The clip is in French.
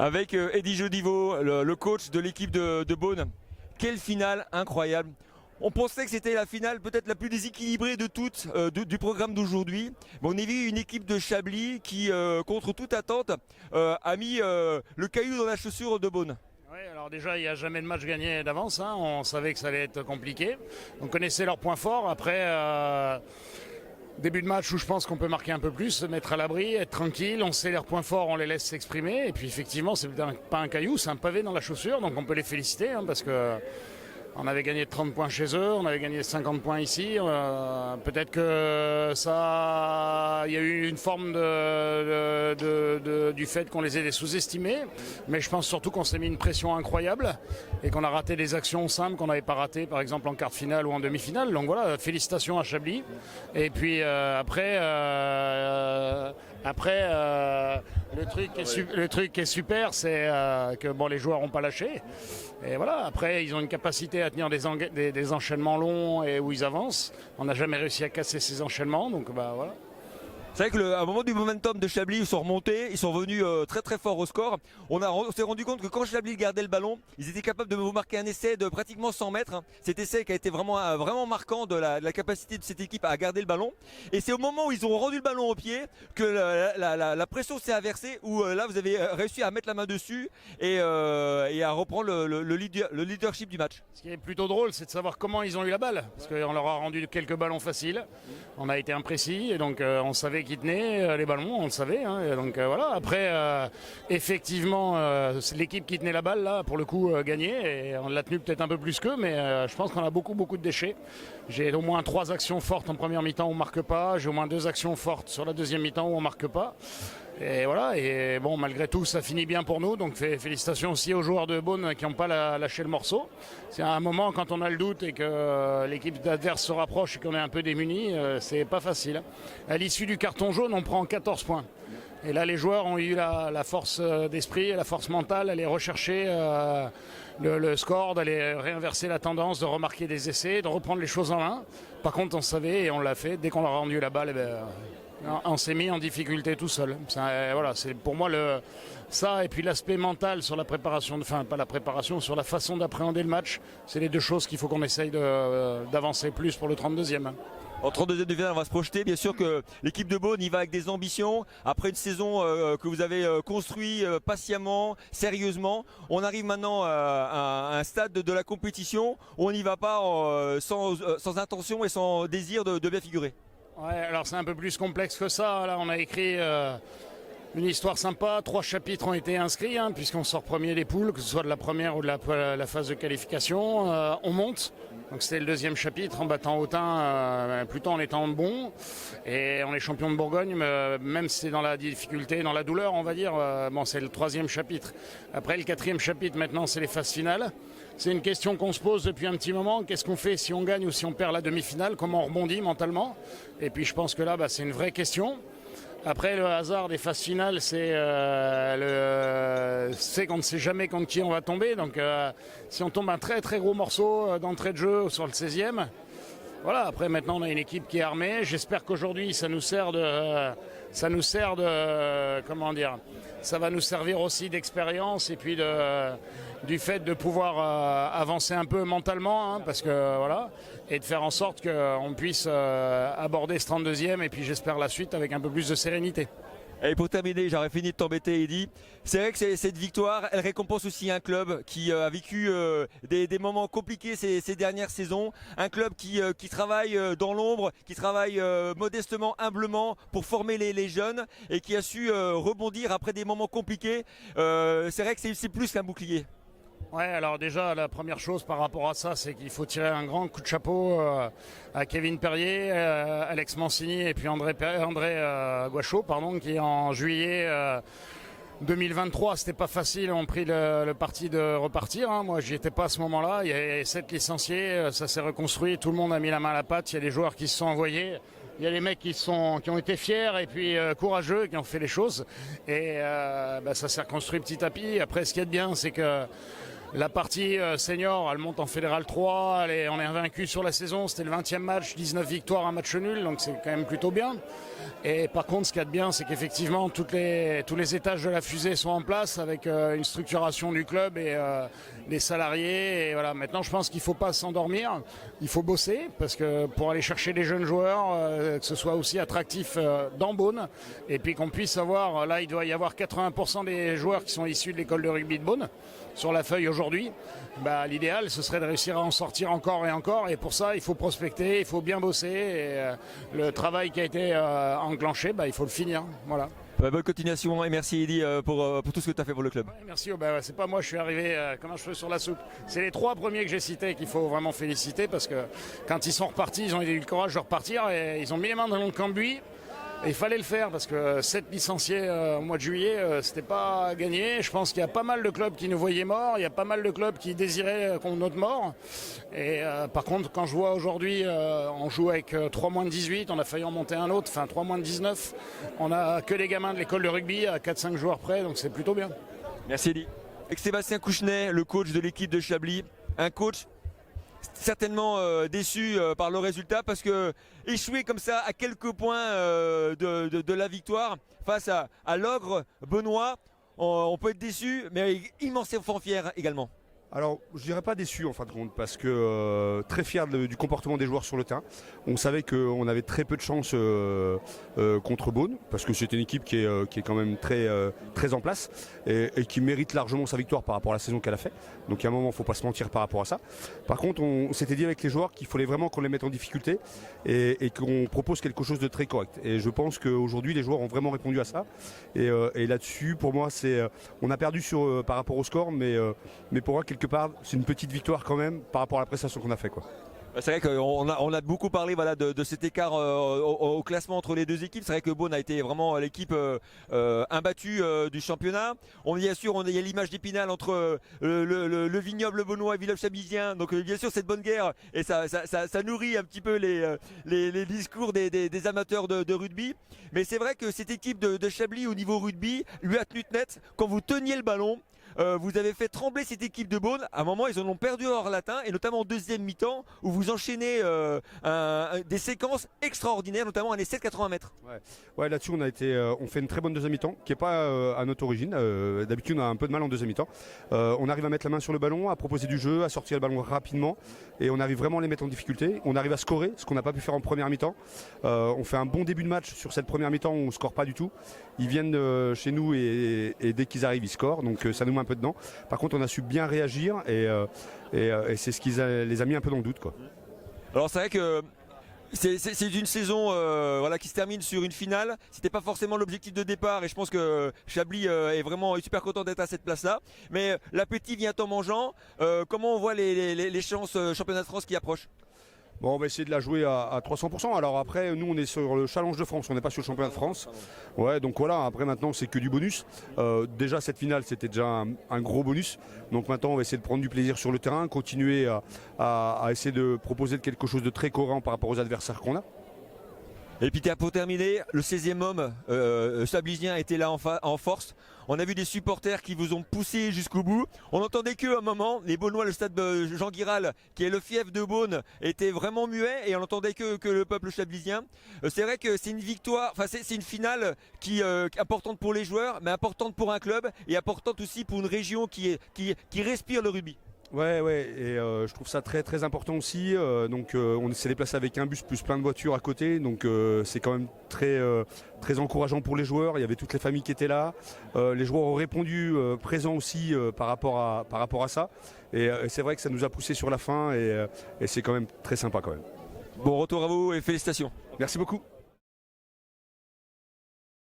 avec Eddy Jodiveau, le coach de l'équipe de Beaune. Quelle finale incroyable! On pensait que c'était la finale peut-être la plus déséquilibrée de toutes du programme d'aujourd'hui. Mais on a vu une équipe de Chablis qui, contre toute attente, a mis le caillou dans la chaussure de Beaune. Oui, alors déjà, il n'y a jamais de match gagné d'avance. Hein. On savait que ça allait être compliqué. On connaissait leurs points forts. Après, début de match où je pense qu'on peut marquer un peu plus, se mettre à l'abri, être tranquille. On sait leurs points forts, on les laisse s'exprimer. Et puis effectivement, c'est pas un caillou, c'est un pavé dans la chaussure. Donc on peut les féliciter hein, parce que on avait gagné 30 points chez eux, on avait gagné 50 points ici. Peut-être que ça, il y a eu une forme du fait qu'on les ait sous-estimés. Mais je pense surtout qu'on s'est mis une pression incroyable et qu'on a raté des actions simples qu'on n'avait pas ratées, par exemple en quart de finale ou en demi-finale. Donc voilà, félicitations à Chablis. Et puis après, le truc qui est super, c'est que bon, les joueurs n'ont pas lâché. Et voilà, après, ils ont une capacité à tenir des enchaînements longs et où ils avancent. On n'a jamais réussi à casser ces enchaînements, donc bah voilà. C'est vrai qu'à un moment du momentum de Chablis, ils sont remontés, ils sont revenus très très fort au score. On s'est rendu compte que quand Chablis gardait le ballon, ils étaient capables de vous marquer un essai de pratiquement 100 mètres. Hein. Cet essai qui a été vraiment marquant de la capacité de cette équipe à garder le ballon. Et c'est au moment où ils ont rendu le ballon au pied que la pression s'est inversée, où là vous avez réussi à mettre la main dessus et à reprendre le leadership du match. Ce qui est plutôt drôle, c'est de savoir comment ils ont eu la balle. Parce qu'on leur a rendu quelques ballons faciles. On a été imprécis et donc on savait qui tenait les ballons, on le savait. Hein, et donc voilà. Après, effectivement, c'est l'équipe qui tenait la balle là, pour le coup, gagnait. Et on l'a tenu peut-être un peu plus qu'eux, mais je pense qu'on a beaucoup de déchets. J'ai au moins 3 actions fortes en première mi-temps où on marque pas. J'ai au moins 2 actions fortes sur la deuxième mi-temps où on marque pas. Et voilà, et bon, malgré tout, ça finit bien pour nous. Donc félicitations aussi aux joueurs de Beaune qui n'ont pas lâché le morceau. C'est un moment quand on a le doute et que l'équipe adverse se rapproche et qu'on est un peu démunis, c'est pas facile. À l'issue du carton jaune, on prend 14 points. Et là, les joueurs ont eu la force d'esprit, la force mentale, d'aller rechercher le score, d'aller réinverser la tendance, de remarquer des essais, de reprendre les choses en main. Par contre, on savait et on l'a fait. Dès qu'on leur a rendu la balle, eh ben, on s'est mis en difficulté tout seul. Voilà, c'est pour moi ça et puis l'aspect mental sur la préparation, enfin pas la préparation, sur la façon d'appréhender le match. C'est les deux choses qu'il faut qu'on essaye d'avancer plus pour le 32e. En 32e de finale, on va se projeter. Bien sûr que l'équipe de Beaune y va avec des ambitions. Après une saison que vous avez construite patiemment, sérieusement, on arrive maintenant à un stade de la compétition où on n'y va pas sans intention et sans désir de bien figurer. Ouais, alors c'est un peu plus complexe que ça. Là, on a écrit une histoire sympa. 3 chapitres ont été inscrits, hein, puisqu'on sort premier des poules, que ce soit de la première ou de la phase de qualification. On monte. Donc c'était le 2e chapitre en battant Autun, plutôt en étant bon. Et on est champion de Bourgogne, même si c'est dans la difficulté, dans la douleur, on va dire. Bon, c'est le 3e chapitre. Après, le 4e chapitre, maintenant, c'est les phases finales. C'est une question qu'on se pose depuis un petit moment. Qu'est-ce qu'on fait si on gagne ou si on perd la demi-finale? Comment on rebondit mentalement? Et puis je pense que là, c'est une vraie question. Après, le hasard des phases finales, c'est qu'on ne sait jamais contre qui on va tomber. Donc si on tombe un très très gros morceau d'entrée de jeu sur le 16e, voilà, après maintenant on a une équipe qui est armée. J'espère qu'aujourd'hui ça nous sert de comment dire, ça va nous servir aussi d'expérience et puis du fait de pouvoir avancer un peu mentalement, hein, parce que voilà, et de faire en sorte qu'on puisse aborder ce 32e et puis j'espère la suite avec un peu plus de sérénité. Et pour terminer, j'aurais fini de t'embêter, Eddy. C'est vrai que cette victoire, elle récompense aussi un club qui a vécu des moments compliqués ces dernières saisons. Un club qui travaille dans l'ombre, qui travaille modestement, humblement pour former les jeunes et qui a su rebondir après des moments compliqués. C'est vrai que c'est plus qu'un bouclier. Ouais, alors déjà, la première chose par rapport à ça, c'est qu'il faut tirer un grand coup de chapeau à Kevin Perrier, Alex Mancini et puis André Guachaud, qui en juillet 2023, c'était pas facile, ont pris le parti de repartir. Hein. Moi, j'y étais pas à ce moment-là. Il y avait 7 licenciés, ça s'est reconstruit, tout le monde a mis la main à la pâte. Il y a des joueurs qui se sont envoyés. Il y a les mecs qui ont été fiers et puis courageux, qui ont fait les choses. Et ça s'est reconstruit petit à petit. Après, ce qui est bien, c'est que La partie senior, elle monte en Fédéral 3, on est invaincu sur la saison, c'était le 20e match, 19 victoires, un match nul, donc c'est quand même plutôt bien. Et par contre, ce qu'il y a de bien, c'est qu'effectivement, tous les étages de la fusée sont en place avec une structuration du club et des salariés. Et voilà. Maintenant, je pense qu'il ne faut pas s'endormir, il faut bosser, parce que pour aller chercher des jeunes joueurs, que ce soit aussi attractif dans Beaune, et puis qu'on puisse avoir, là, il doit y avoir 80% des joueurs qui sont issus de l'école de rugby de Beaune sur la feuille aujourd'hui. L'idéal, ce serait de réussir à en sortir encore et encore, et pour ça, il faut prospecter, il faut bien bosser, et le travail qui a été enclenché, il faut le finir. Voilà. Bonne continuation et merci Eddy pour tout ce que tu as fait pour le club. Ouais, merci, c'est pas moi, je suis arrivé comme un cheveu sur la soupe. C'est les 3 premiers que j'ai cités qu'il faut vraiment féliciter, parce que quand ils sont repartis, ils ont eu le courage de repartir, et ils ont mis les mains dans le cambouis. Et il fallait le faire, parce que 7 licenciés au mois de juillet, c'était pas gagné. Je pense qu'il y a pas mal de clubs qui nous voyaient morts, il y a pas mal de clubs qui désiraient notre mort. Et par contre, quand je vois aujourd'hui, on joue avec 3 moins de 18, on a failli en monter un autre, 3 moins de 19. On a que les gamins de l'école de rugby à 4-5 joueurs près, donc c'est plutôt bien. Merci Eddy. Avec Sébastien Couchenet, le coach de l'équipe de Chablis, un coach certainement déçu par le résultat, parce que échouer comme ça à quelques points de la victoire face à l'ogre Benoît, on peut être déçu, mais immensément fier également. Alors, je dirais pas déçu en fin de compte, parce que très fier du comportement des joueurs sur le terrain. On savait qu'on avait très peu de chance contre Beaune, parce que c'était une équipe qui est quand même très en place et qui mérite largement sa victoire par rapport à la saison qu'elle a fait. Donc, à un moment, il ne faut pas se mentir par rapport à ça. Par contre, on s'était dit avec les joueurs qu'il fallait vraiment qu'on les mette en difficulté et qu'on propose quelque chose de très correct. Et je pense qu'aujourd'hui, les joueurs ont vraiment répondu à ça. Et là-dessus, pour moi, on a perdu par rapport au score, mais pour moi, quelque part, c'est une petite victoire quand même par rapport à la prestation qu'on a fait, quoi. C'est vrai qu'on a beaucoup parlé de cet écart au classement entre les deux équipes. C'est vrai que Beaune a été vraiment l'équipe imbattue du championnat. Bien sûr, il y a l'image d'Épinal entre le vignoble beaunois et Villeneuve-Chablisien. Donc bien sûr, cette bonne guerre, et ça nourrit un petit peu les discours des amateurs de rugby. Mais c'est vrai que cette équipe de Chablis au niveau rugby lui a tenu net. Quand vous teniez le ballon, vous avez fait trembler cette équipe de Beaune. À un moment, ils en ont perdu hors latin, et notamment en deuxième mi-temps, où vous enchaînez des séquences extraordinaires, notamment un essai de 80 mètres. Ouais, là-dessus, on fait une très bonne deuxième mi-temps, qui n'est pas à notre origine. D'habitude, on a un peu de mal en deuxième mi-temps. On arrive à mettre la main sur le ballon, à proposer du jeu, à sortir le ballon rapidement, et on arrive vraiment à les mettre en difficulté. On arrive à scorer, ce qu'on n'a pas pu faire en première mi-temps. On fait un bon début de match sur cette première mi-temps où on ne score pas du tout. Ils viennent chez nous et dès qu'ils arrivent, ils scorent. Donc ça nous met un peu dedans. Par contre, on a su bien réagir et c'est ce qui les a mis un peu dans le doute, quoi. Alors c'est vrai que c'est une saison qui se termine sur une finale. C'était pas forcément l'objectif de départ, et je pense que Chablis est vraiment super content d'être à cette place-là. Mais l'appétit vient en mangeant. Comment on voit les chances championnat de France qui approchent? Bon, on va essayer de la jouer à 300%. Alors après, nous, on est sur le Challenge de France, on n'est pas sur le championnat de France. Ouais, donc voilà, après maintenant, c'est que du bonus. Déjà, cette finale, c'était déjà un gros bonus. Donc maintenant, on va essayer de prendre du plaisir sur le terrain, continuer à essayer de proposer quelque chose de très cohérent par rapport aux adversaires qu'on a. Et puis pour terminer, le 16e homme chablisien était là en force. On a vu des supporters qui vous ont poussé jusqu'au bout. On n'entendait qu'à un moment, les Beaunois, le stade Jean Guiral, qui est le fief de Beaune, était vraiment muet, et on n'entendait que le peuple chablisien. C'est vrai que c'est une victoire, c'est une finale qui est importante pour les joueurs, mais importante pour un club, et importante aussi pour une région qui respire le rugby. Ouais, et je trouve ça très très important aussi. On s'est déplacé avec un bus plus plein de voitures à côté, donc c'est quand même très encourageant pour les joueurs. Il y avait toutes les familles qui étaient là. Les joueurs ont répondu présents aussi par rapport à ça. Et c'est vrai que ça nous a poussé sur la fin, et c'est quand même très sympa quand même. Bon retour à vous et félicitations. Merci beaucoup.